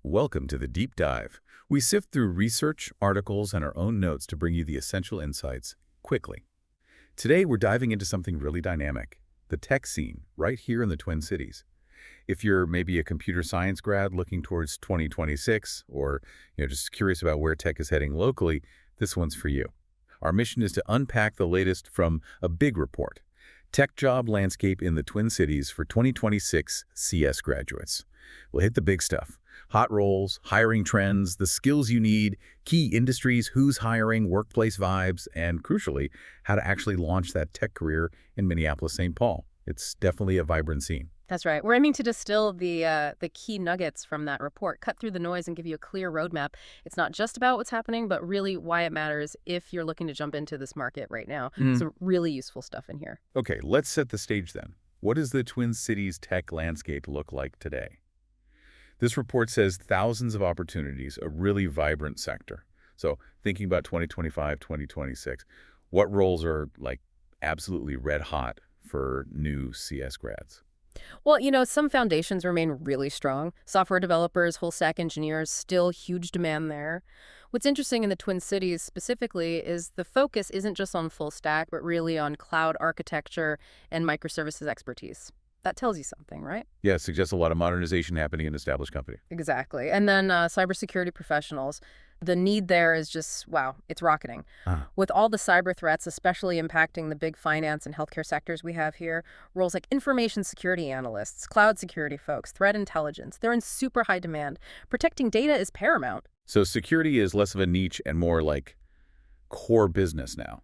Welcome to the Deep Dive. We sift through research, articles, and our own notes to bring you the essential insights quickly. Today, we're diving into something really dynamic, the tech scene, right here in the Twin Cities. If you're maybe a computer science grad looking towards 2026, or just curious about where tech is heading locally, this one's for you. Our mission is to unpack the latest from a big report, Tech Job Landscape in the Twin Cities for 2026 CS graduates. We'll hit the big stuff. Hot roles, hiring trends, the skills you need, key industries, who's hiring, workplace vibes, and crucially, how to actually launch that tech career in Minneapolis, St. Paul. It's definitely a vibrant scene. That's right. We're aiming to distill the key nuggets from that report, cut through the noise, and give you a clear roadmap. It's not just about what's happening, but really why it matters if you're looking to jump into this market right now. Some really useful stuff in here. Okay, let's set the stage then. What does the Twin Cities tech landscape look like today? This report says thousands of opportunities, a really vibrant sector. So thinking about 2025, 2026, what roles are absolutely red hot for new CS grads? Well, some foundations remain really strong. Software developers, full stack engineers, still huge demand there. What's interesting in the Twin Cities specifically is the focus isn't just on full stack, but really on cloud architecture and microservices expertise. That tells you something, right? Yeah, it suggests a lot of modernization happening in established company. Exactly. And then cybersecurity professionals. The need there is just, wow, it's rocketing. With all the cyber threats, especially impacting the big finance and healthcare sectors we have here, roles like information security analysts, cloud security folks, threat intelligence, they're in super high demand. Protecting data is paramount. So security is less of a niche and more like core business now,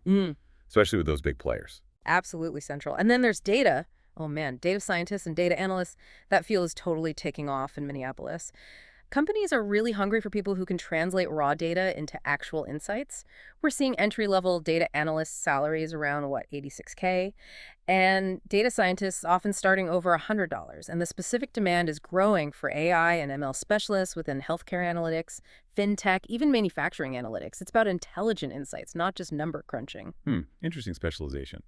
especially with those big players. Absolutely central. And then there's data. Oh man, data scientists and data analysts, that field is totally taking off in Minneapolis. Companies are really hungry for people who can translate raw data into actual insights. We're seeing entry-level data analyst salaries around, $86K, and data scientists often starting over $100. And the specific demand is growing for AI and ML specialists within healthcare analytics, fintech, even manufacturing analytics. It's about intelligent insights, not just number crunching. Interesting specialization.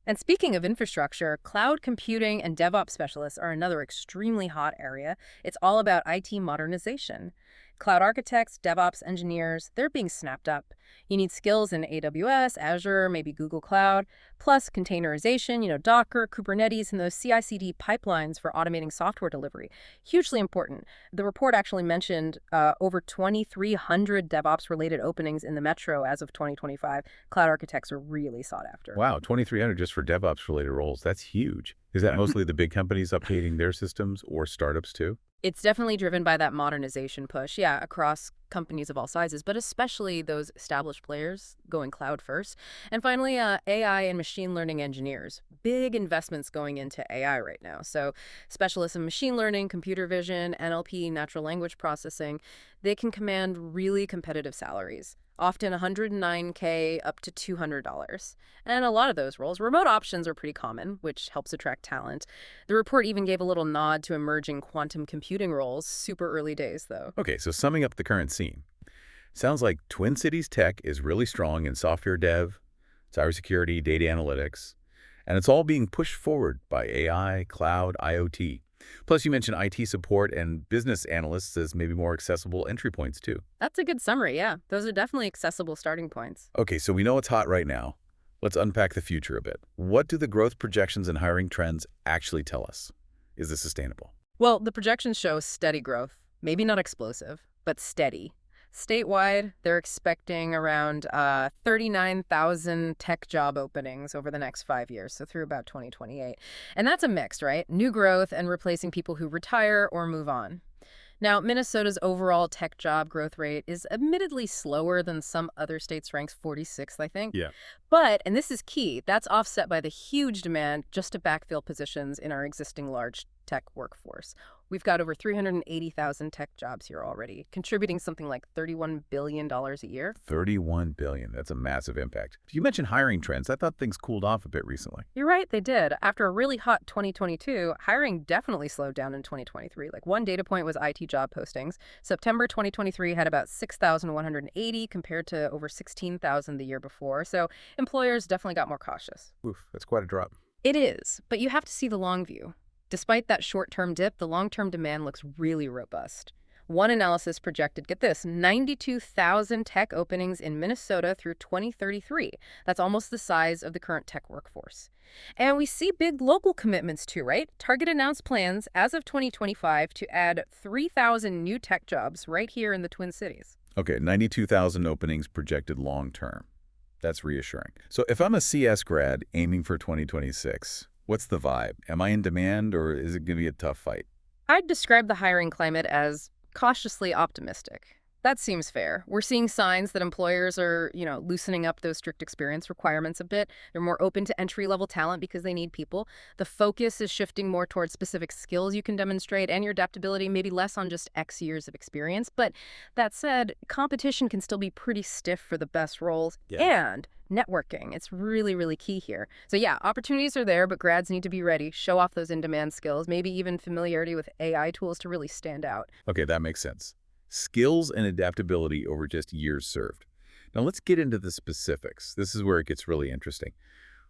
And speaking of infrastructure, cloud computing and DevOps specialists are another extremely hot area. It's all about IT modernization. Cloud architects, DevOps engineers, they're being snapped up. You need skills in AWS, Azure, maybe Google Cloud, plus containerization, Docker, Kubernetes, and those CI/CD pipelines for automating software delivery. Hugely important. The report actually mentioned over 2,300 DevOps-related openings in the metro as of 2025. Cloud architects are really sought after. Wow, 2,300 just for DevOps-related roles. That's huge. Is that mostly the big companies updating their systems or startups too? It's definitely driven by that modernization push, across companies of all sizes, but especially those established players going cloud first. And finally, AI and machine learning engineers. Big investments going into AI right now. So specialists in machine learning, computer vision, NLP, natural language processing, they can command really competitive salaries. Often $109K up to $200. And a lot of those roles, remote options are pretty common, which helps attract talent. The report even gave a little nod to emerging quantum computing roles, super early days though. Okay, so summing up the current scene. Sounds like Twin Cities tech is really strong in software dev, cybersecurity, data analytics, and it's all being pushed forward by AI, cloud, IoT. Plus, you mentioned IT support and business analysts as maybe more accessible entry points, too. That's a good summary, yeah. Those are definitely accessible starting points. Okay, so we know it's hot right now. Let's unpack the future a bit. What do the growth projections and hiring trends actually tell us? Is this sustainable? Well, the projections show steady growth. Maybe not explosive, but steady. Statewide, they're expecting around 39,000 tech job openings over the next 5 years, so through about 2028. And that's a mix, right? New growth and replacing people who retire or move on. Now, Minnesota's overall tech job growth rate is admittedly slower than some other states, ranks 46th, I think. Yeah. But, and this is key, that's offset by the huge demand just to backfill positions in our existing large tech workforce. We've got over 380,000 tech jobs here already, contributing something like $31 billion a year. $31 billion. That's a massive impact. You mentioned hiring trends. I thought things cooled off a bit recently. You're right, they did. After a really hot 2022, hiring definitely slowed down in 2023. One data point was IT job postings. September 2023 had about 6,180 compared to over 16,000 the year before. So employers definitely got more cautious. Oof, that's quite a drop. It is, but you have to see the long view. Despite that short-term dip, the long-term demand looks really robust. One analysis projected, get this, 92,000 tech openings in Minnesota through 2033. That's almost the size of the current tech workforce. And we see big local commitments too, right? Target announced plans as of 2025 to add 3,000 new tech jobs right here in the Twin Cities. Okay, 92,000 openings projected long term. That's reassuring. So if I'm a CS grad aiming for 2026, what's the vibe? Am I in demand or is it going to be a tough fight? I'd describe the hiring climate as cautiously optimistic. That seems fair. We're seeing signs that employers are, loosening up those strict experience requirements a bit. They're more open to entry-level talent because they need people. The focus is shifting more towards specific skills you can demonstrate and your adaptability, maybe less on just X years of experience. But that said, competition can still be pretty stiff for the best roles. Yeah. And networking, it's really, really key here. So yeah, opportunities are there, but grads need to be ready, show off those in-demand skills, maybe even familiarity with AI tools to really stand out. Okay, that makes sense. Skills and adaptability over just years served. Now let's get into the specifics. This is where it gets really interesting.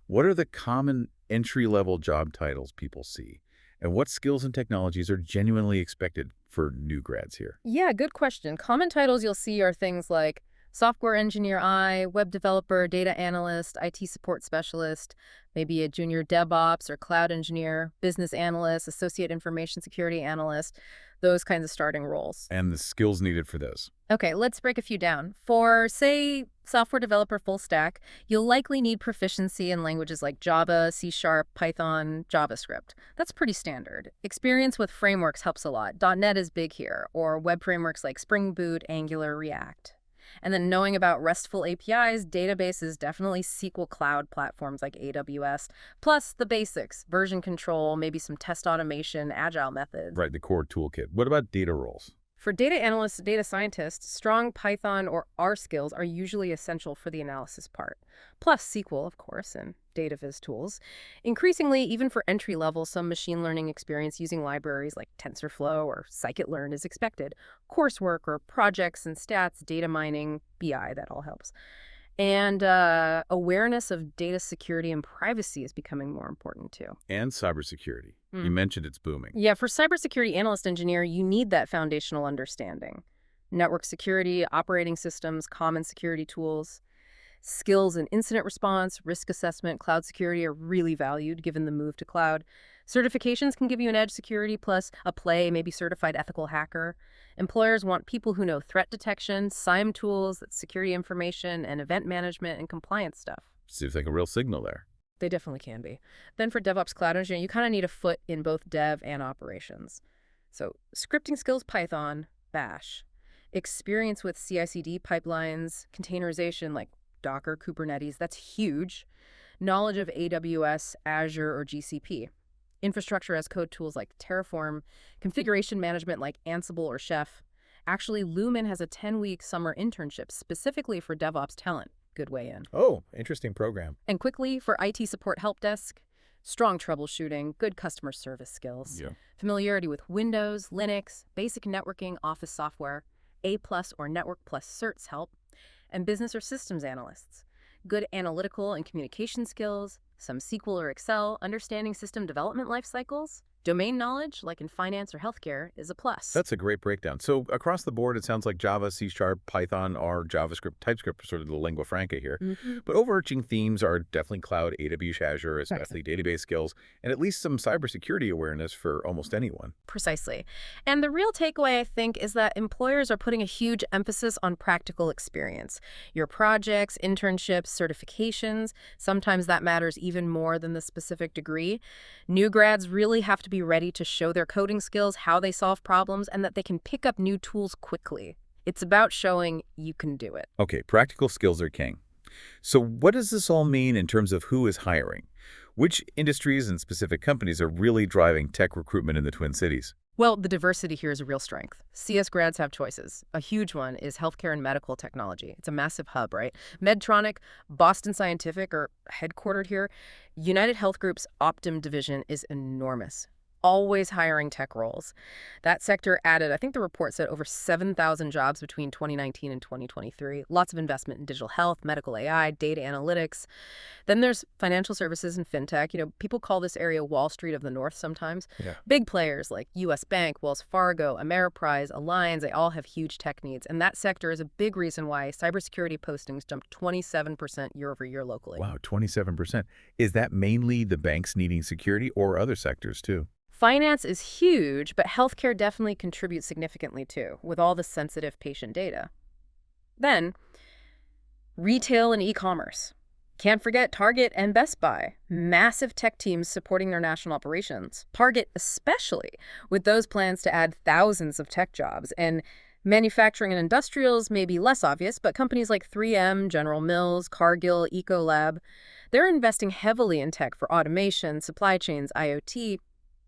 What are the common entry-level job titles people see? And what skills and technologies are genuinely expected for new grads here? Yeah, good question. Common titles you'll see are things like software engineer I, web developer, data analyst, IT support specialist, maybe a junior DevOps or cloud engineer, business analyst, associate information security analyst, those kinds of starting roles. And the skills needed for those. Okay, let's break a few down. For, say, software developer full stack, you'll likely need proficiency in languages like Java, C#, Python, JavaScript. That's pretty standard. Experience with frameworks helps a lot. .NET is big here, or web frameworks like Spring Boot, Angular, React. And then knowing about RESTful APIs, databases, definitely SQL Cloud platforms like AWS, plus the basics, version control, maybe some test automation, agile methods. Right, the core toolkit. What about data roles? For data analysts, data scientists, strong Python or R skills are usually essential for the analysis part. Plus SQL, of course, and data viz tools. Increasingly, even for entry level, some machine learning experience using libraries like TensorFlow or scikit-learn is expected. Coursework or projects and stats, data mining, BI, that all helps. And awareness of data security and privacy is becoming more important too. And cybersecurity. You mentioned it's booming. Yeah, for cybersecurity analyst engineer, you need that foundational understanding. Network security, operating systems, common security tools. Skills in incident response, risk assessment, cloud security are really valued given the move to cloud. Certifications can give you an edge security plus a play, maybe certified ethical hacker. Employers want people who know threat detection, SIEM tools, security information, and event management and compliance stuff. Seems like a real signal there. They definitely can be. Then for DevOps Cloud Engineering, you kind of need a foot in both dev and operations. So scripting skills, Python, Bash. Experience with CI/CD pipelines, containerization like Docker, Kubernetes, that's huge. Knowledge of AWS, Azure, or GCP. Infrastructure as code tools like Terraform, configuration management like Ansible or Chef. Actually, Lumen has a 10-week summer internship specifically for DevOps talent. Good way in. Oh, interesting program. And quickly, for IT support help desk, strong troubleshooting, good customer service skills, familiarity with Windows, Linux, basic networking, Office software, A+ or Network Plus certs help, and business or systems analysts. Good analytical and communication skills, some SQL or Excel, understanding system development life cycles. Domain knowledge, like in finance or healthcare, is a plus. That's a great breakdown. So across the board, it sounds like Java, C#, Python, R, JavaScript, TypeScript are sort of the lingua franca here. But overarching themes are definitely cloud, AWS, Azure, especially database skills, and at least some cybersecurity awareness for almost anyone. Precisely. And the real takeaway, I think, is that employers are putting a huge emphasis on practical experience. Your projects, internships, certifications, sometimes that matters even more than the specific degree. New grads really have to be ready to show their coding skills, how they solve problems, and that they can pick up new tools quickly. It's about showing you can do it. Okay, practical skills are king. So what does this all mean in terms of who is hiring? Which industries and specific companies are really driving tech recruitment in the Twin Cities? Well, the diversity here is a real strength. CS grads have choices. A huge one is healthcare and medical technology. It's a massive hub, right? Medtronic, Boston Scientific are headquartered here. United Health Group's Optum division is enormous. always hiring tech roles. That sector added, I think the report said, over 7,000 jobs between 2019 and 2023. Lots of investment in digital health, medical AI, data analytics. Then there's financial services and fintech. People call this area Wall Street of the North sometimes. Yeah. Big players like U.S. Bank, Wells Fargo, Ameriprise, Allianz, they all have huge tech needs. And that sector is a big reason why cybersecurity postings jumped 27% year over year locally. Wow, 27%. Is that mainly the banks needing security or other sectors too? Finance is huge, but healthcare definitely contributes significantly too, with all the sensitive patient data. Then, retail and e-commerce. Can't forget Target and Best Buy, massive tech teams supporting their national operations. Target especially, with those plans to add thousands of tech jobs. And manufacturing and industrials may be less obvious, but companies like 3M, General Mills, Cargill, Ecolab, they're investing heavily in tech for automation, supply chains, IoT,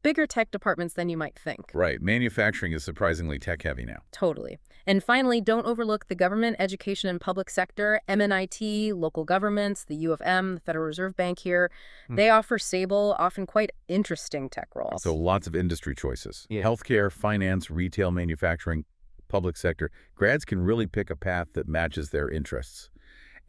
bigger tech departments than you might think. Right. Manufacturing is surprisingly tech-heavy now. Totally. And finally, don't overlook the government, education, and public sector, M&IT, local governments, the U of M, the Federal Reserve Bank here. They offer stable, often quite interesting tech roles. So lots of industry choices. Yeah. Healthcare, finance, retail, manufacturing, public sector. Grads can really pick a path that matches their interests.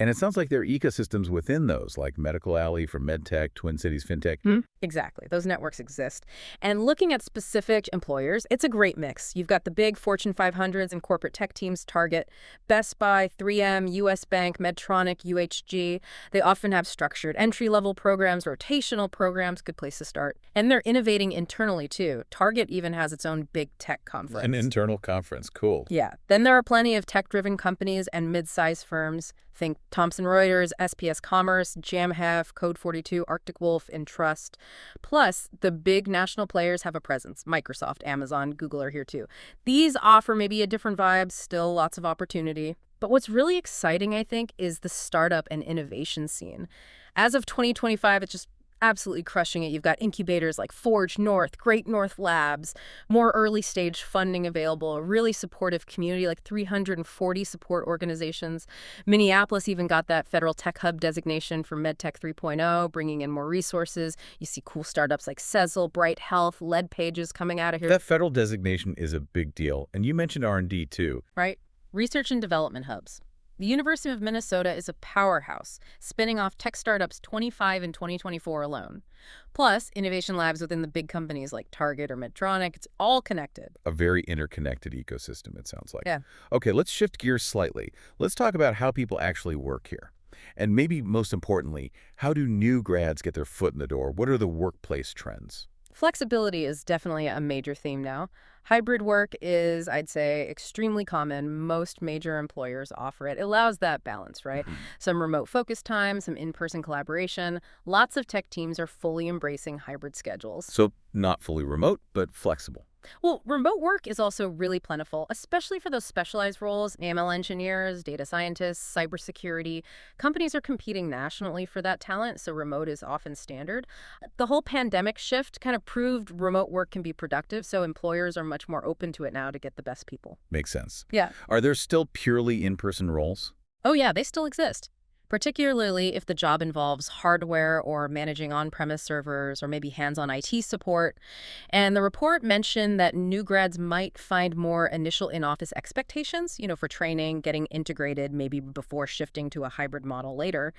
And it sounds like there are ecosystems within those, like Medical Alley for MedTech, Twin Cities FinTech. Exactly. Those networks exist. And looking at specific employers, it's a great mix. You've got the big Fortune 500s and corporate tech teams, Target, Best Buy, 3M, U.S. Bank, Medtronic, UHG. They often have structured entry-level programs, rotational programs, good place to start. And they're innovating internally, too. Target even has its own big tech conference. An internal conference. Cool. Yeah. Then there are plenty of tech-driven companies and mid-sized firms. Think Thomson Reuters, SPS Commerce, JamHef, Code42, Arctic Wolf, and Trust. Plus, the big national players have a presence. Microsoft, Amazon, Google are here too. These offer maybe a different vibe, still lots of opportunity. But what's really exciting, I think, is the startup and innovation scene. As of 2025, it's just absolutely crushing it. You've got incubators like Forge North, Great North Labs, more early stage funding available, a really supportive community, like 340 support organizations. Minneapolis even got that federal tech hub designation for MedTech 3.0, bringing in more resources. You see cool startups like Sezzle, Bright Health, Lead Pages coming out of here. That federal designation is a big deal. And you mentioned R&D too. Right? Research and development hubs. The University of Minnesota is a powerhouse, spinning off tech startups 25 in 2024 alone. Plus, innovation labs within the big companies like Target or Medtronic, it's all connected. A very interconnected ecosystem, it sounds like. Yeah. Okay, let's shift gears slightly. Let's talk about how people actually work here. And maybe most importantly, how do new grads get their foot in the door? What are the workplace trends? Flexibility is definitely a major theme now. Hybrid work is, I'd say, extremely common. Most major employers offer it. It allows that balance, right? Some remote focus time, some in-person collaboration. Lots of tech teams are fully embracing hybrid schedules. So not fully remote, but flexible. Well, remote work is also really plentiful, especially for those specialized roles, AML engineers, data scientists, cybersecurity. Companies are competing nationally for that talent, so remote is often standard. The whole pandemic shift kind of proved remote work can be productive, so employers are much more open to it now to get the best people. Makes sense. Yeah. Are there still purely in-person roles? Oh yeah, they still exist. Particularly if the job involves hardware or managing on-premise servers or maybe hands-on IT support. And the report mentioned that new grads might find more initial in-office expectations, for training, getting integrated, maybe before shifting to a hybrid model later.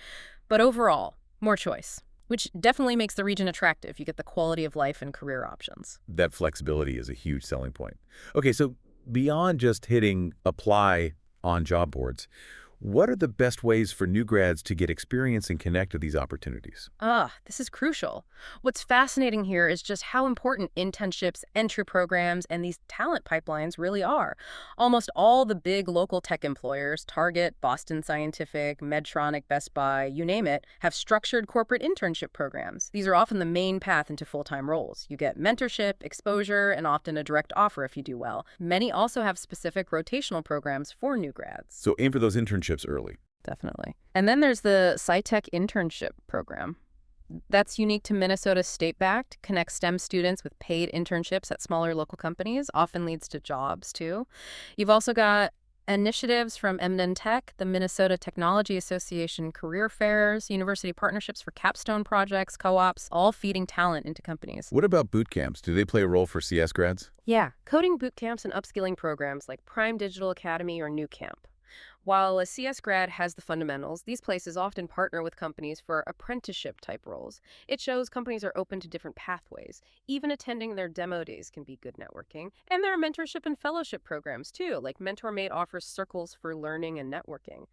But overall, more choice, which definitely makes the region attractive. You get the quality of life and career options. That flexibility is a huge selling point. Okay, so beyond just hitting apply on job boards, what are the best ways for new grads to get experience and connect to these opportunities? This is crucial. What's fascinating here is just how important internships, entry programs, and these talent pipelines really are. Almost all the big local tech employers, Target, Boston Scientific, Medtronic, Best Buy, you name it, have structured corporate internship programs. These are often the main path into full-time roles. You get mentorship, exposure, and often a direct offer if you do well. Many also have specific rotational programs for new grads. So aim for those internships early. Definitely. And then there's the SciTech internship program. That's unique to Minnesota, state-backed, connects STEM students with paid internships at smaller local companies, often leads to jobs too. You've also got Initiatives from MN Tech, the Minnesota Technology Association career fairs, university partnerships for capstone projects, co-ops, all feeding talent into companies. What about boot camps? Do they play a role for CS grads? Yeah, coding boot camps and upskilling programs like Prime Digital Academy or New Camp. While a CS grad has the fundamentals, these places often partner with companies for apprenticeship-type roles. It shows companies are open to different pathways. Even attending their demo days can be good networking. And there are mentorship and fellowship programs, too, like MentorMate offers circles for learning and networking.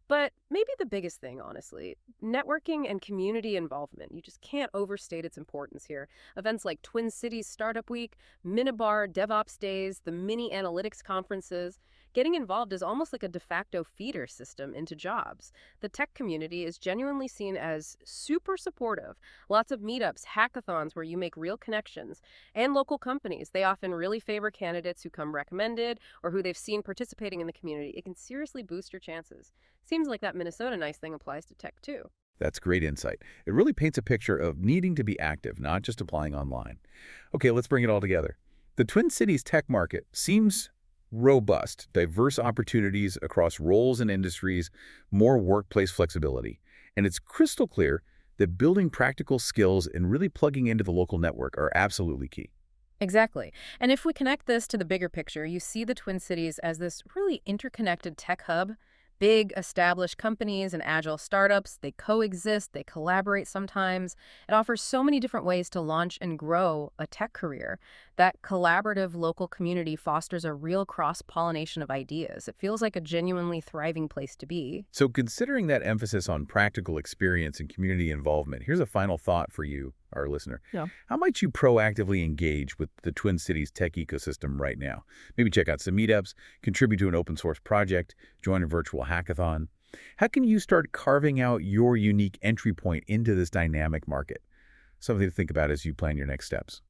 But maybe the biggest thing, honestly, networking and community involvement. You just can't overstate its importance here. Events like Twin Cities Startup Week, Minibar, DevOps Days, the mini analytics conferences. Getting involved is almost like a de facto feeder system into jobs. The tech community is genuinely seen as super supportive. Lots of meetups, hackathons where you make real connections, and local companies. They often really favor candidates who come recommended or who they've seen participating in the community. It can seriously boost your chances. Seems like that Minnesota nice thing applies to tech too. That's great insight. It really paints a picture of needing to be active, not just applying online. Okay, let's bring it all together. The Twin Cities tech market seems robust, diverse opportunities across roles and industries, more workplace flexibility. And it's crystal clear that building practical skills and really plugging into the local network are absolutely key. Exactly. And if we connect this to the bigger picture, you see the Twin Cities as this really interconnected tech hub. Big, established companies and agile startups, they coexist, they collaborate sometimes. It offers so many different ways to launch and grow a tech career. That collaborative local community fosters a real cross-pollination of ideas. It feels like a genuinely thriving place to be. So considering that emphasis on practical experience and community involvement, here's a final thought for you, our listener. Yeah. How might you proactively engage with the Twin Cities tech ecosystem right now? Maybe check out some meetups, contribute to an open source project, join a virtual hackathon. How can you start carving out your unique entry point into this dynamic market? Something to think about as you plan your next steps.